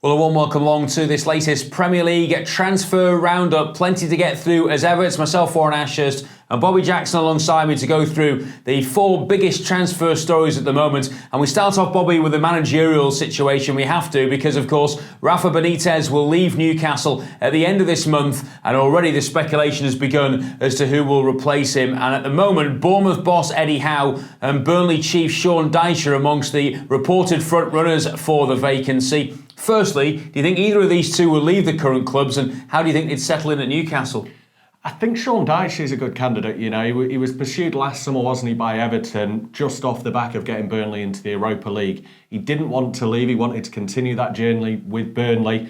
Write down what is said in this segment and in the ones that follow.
Well, a warm welcome along to this latest Premier League transfer roundup. Plenty to get through as ever. It's myself, Warren Ashurst, and Bobbie Jackson alongside me to go through the four biggest transfer stories at the moment. And we start off, Bobbie, with the managerial situation. We have to because, of course, Rafa Benitez will leave Newcastle at the end of this month, and already the speculation has begun as to who will replace him. And at the moment, Bournemouth boss Eddie Howe and Burnley chief Sean Dyche are amongst the reported front runners for the vacancy. Firstly, do you think either of these two will leave the current clubs, and how do you think they'd settle in at Newcastle? I think Sean Dyche is a good candidate. You know, he was pursued last summer, wasn't he, by Everton, just off the back of getting Burnley into the Europa League. He didn't want to leave. He wanted to continue that journey with Burnley.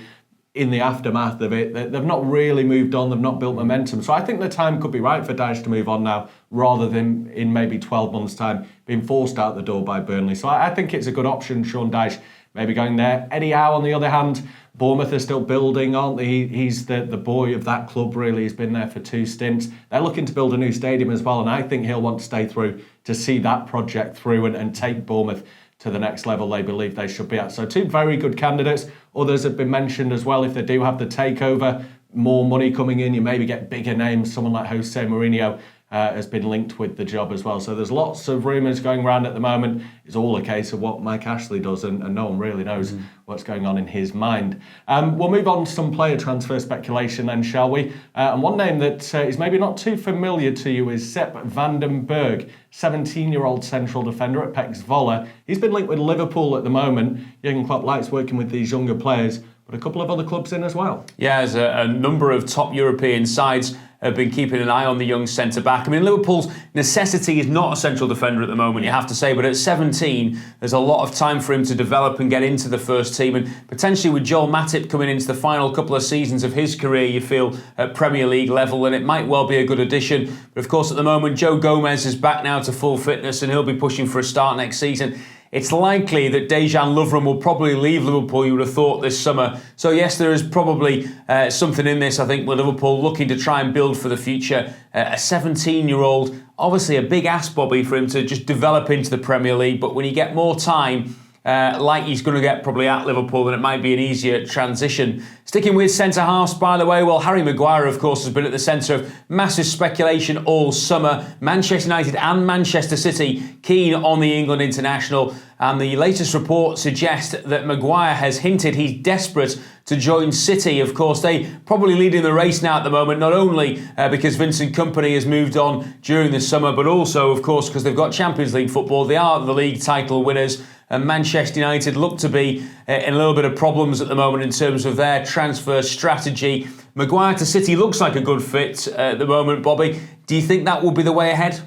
In the aftermath of it, they've not really moved on. They've not built momentum. So I think the time could be right for Dyche to move on now, rather than in maybe 12 months' time being forced out the door by Burnley. So I think it's a good option, Sean Dyche maybe going there. Eddie Howe, on the other hand, Bournemouth are still building, aren't they? He's the boy of that club, really. He's been there for 2 stints. They're looking to build a new stadium as well, and I think he'll want to stay through to see that project through and take Bournemouth to the next level they believe they should be at. So 2 very good candidates. Others have been mentioned as well. If they do have the takeover, more money coming in, you maybe get bigger names. Someone like Jose Mourinho has been linked with the job as well. So there's lots of rumours going around at the moment. It's all a case of what Mike Ashley does, and no one really knows what's going on in his mind. We'll move on to some player transfer speculation then, shall we? And one name that is maybe not too familiar to you is Sepp van den Berg, 17-year-old central defender at PEC Zwolle. He's been linked with Liverpool at the moment. Jurgen Klopp likes working with these younger players, but a couple of other clubs in as well. Yeah, there's a number of top European sides have been keeping an eye on the young centre-back. I mean, Liverpool's necessity is not a central defender at the moment, you have to say, but at 17, there's a lot of time for him to develop and get into the first team, and potentially with Joel Matip coming into the final couple of seasons of his career, you feel, at Premier League level, and it might well be a good addition. But of course, at the moment, Joe Gomez is back now to full fitness, and he'll be pushing for a start next season. It's likely that Dejan Lovren will probably leave Liverpool, you would have thought, this summer. So yes, there is probably something in this, I think, with Liverpool looking to try and build for the future. A 17-year-old, obviously a big ask, Bobbie, for him to just develop into the Premier League. But when you get more time, like he's going to get probably at Liverpool, then it might be an easier transition. Sticking with centre-halves, by the way, well, Harry Maguire, of course, has been at the centre of massive speculation all summer. Manchester United and Manchester City keen on the England international, and the latest report suggests that Maguire has hinted he's desperate to join City. Of course, they probably leading the race now at the moment, not only because Vincent Kompany has moved on during the summer, but also, of course, because they've got Champions League football. They are the league title winners. And Manchester United look to be in a little bit of problems at the moment in terms of their transfer strategy. Maguire to City looks like a good fit at the moment, Bobbie. Do you think that will be the way ahead?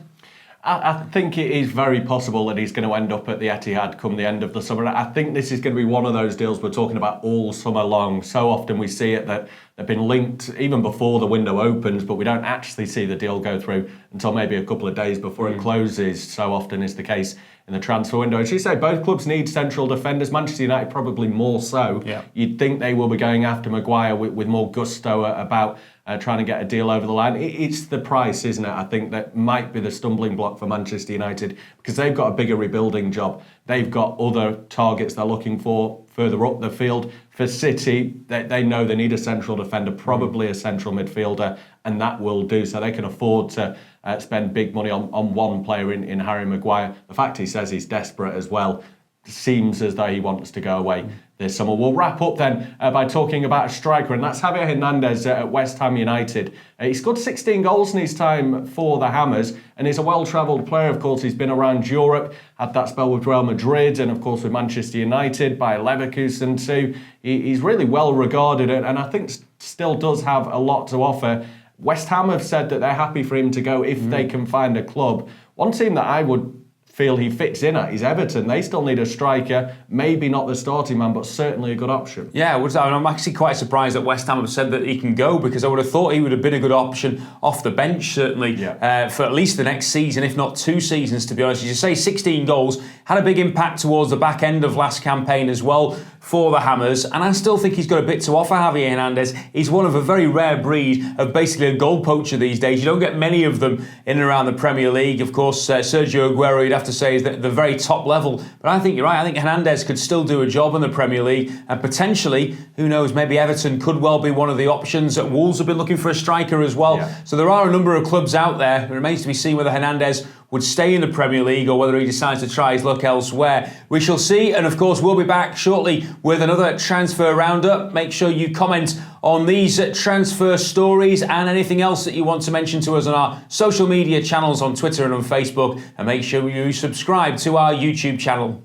I think it is very possible that he's going to end up at the Etihad come the end of the summer. I think this is going to be one of those deals we're talking about all summer long. So often we see it that they've been linked even before the window opens, but we don't actually see the deal go through until maybe a couple of days before it closes. So often is the case in the transfer window. As you say, both clubs need central defenders. Manchester United probably more so. Yeah. You'd think they will be going after Maguire with more gusto about trying to get a deal over the line. It's the price, isn't it? I think that might be the stumbling block for Manchester United, because they've got a bigger rebuilding job. They've got other targets they're looking for further up the field. For City, they know they need a central defender, probably a central midfielder, and that will do. So they can afford to spend big money on one player in Harry Maguire. The fact he says he's desperate as well seems as though he wants to go away this summer. We'll wrap up then by talking about a striker, and that's Javier Hernandez at West Ham United. He scored 16 goals in his time for the Hammers, and he's a well-travelled player. Of course, he's been around Europe, had that spell with Real Madrid, and of course with Manchester United, by Leverkusen too. He's really well regarded, and I think still does have a lot to offer. West Ham have said that they're happy for him to go if they can find a club. One team that I would feel he fits in at is Everton. They still need a striker, maybe not the starting man, but certainly a good option. Yeah, I'm actually quite surprised that West Ham have said that he can go, because I would have thought he would have been a good option off the bench, certainly, for at least the next season, if not 2 seasons, to be honest. As you say, 16 goals, had a big impact towards the back end of last campaign as well. for the Hammers, and I still think he's got a bit to offer, Javier Hernandez. He's one of a very rare breed of basically a goal poacher these days. You don't get many of them in and around the Premier League. Of course, Sergio Aguero, you'd have to say, is at the very top level. But I think you're right. I think Hernandez could still do a job in the Premier League, and potentially, who knows, maybe Everton could well be one of the options. Wolves have been looking for a striker as well. Yeah. So there are a number of clubs out there. It remains to be seen whether Hernandez would stay in the Premier League or whether he decides to try his luck elsewhere. We shall see, and of course we'll be back shortly with another transfer roundup. Make sure you comment on these transfer stories and anything else that you want to mention to us on our social media channels on Twitter and on Facebook, and make sure you subscribe to our YouTube channel.